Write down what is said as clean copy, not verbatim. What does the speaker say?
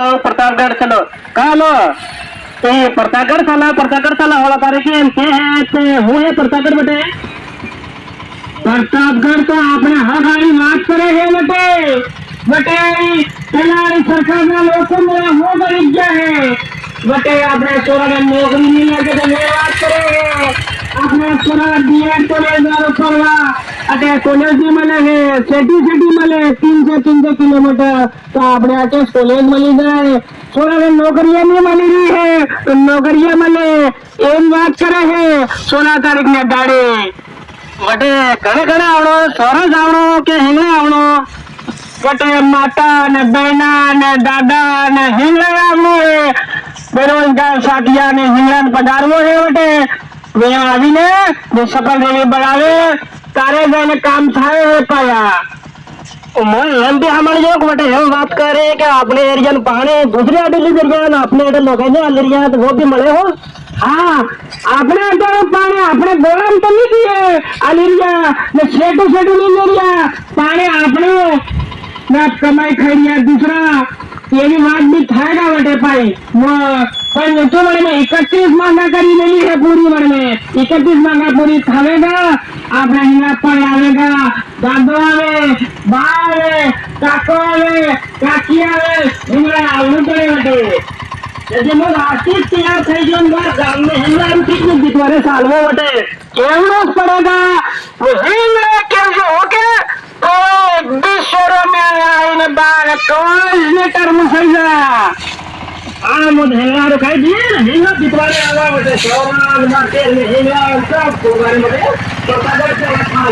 प्रतापगढ़ चलो कहा लो प्रतापगढ़ साला होला तारीख के है ते वो है प्रतापगढ़ बटे प्रतापगढ़ तो आपने हर गाड़ी बात करे है बटे कल्याण सरकार ना लोगों मेरा हो गरीब क्या है बटे आपने सोरा में नौकरी नहीं लगे तो मेरी बात करे आपने सोरा दिया कॉलेज करवा अटे कॉलेज भी मिले है सिटी मिले 300 किलोमीटर तो आपने आके कॉलेज मिली जाए सोरा में नौकरियां नहीं मिली रही है तो नौकरियां मिले एम बात करे है 16 तारीख ने गाड़ी बटे घणे आवड़ो सोरस आवड़ो के हिंगणे आवड़ो बटे माता ने बहना ने दादा ने हिंगणे आवड़ो है बेरोजगार साथिया ने हिंगणे पधारवो है बटे वे आवीने जो सफल रेवी बनावे तारे जाने काम थाए है पाया मन हम भी हमारे जो बटे हम बात कर रहे हैं कि अपने एरिया में पानी दूसरे अडली एरिया अपने अडल लोग एरिया तो वो भी मिले हो हाँ अपने अडल पानी अपने गोलम तो नहीं दिए अलिरिया ने सेटू नहीं एरिया पानी अपने ना कमाई खाई दूसरा ये भी बात भी थाएगा बटे भाई पर तो बड़े में 31 मांगा करी नहीं है पूरी बड़े में 31 मांगा पूरी थावेगा आपने हिंगा पर आवेगा दादो आवे बावे काको आवे काकी आवे हिंगा आवनु पड़े बटे यदि लोग आर्थिक तैयार થઈ ગયો ને ગામ में हिंगा आर्थिक में जितवारे सालवो बटे केवड़ो पड़ेगा वो हिंगा के जो होके तो 20 में आईने बार कोई लीटर मुसैया आ मुझे हिंगा खाई दिए ना हिंगा जितवारे आवा बटे सोना मार्केट में हिंगा सब को बारे में तो कागज से खा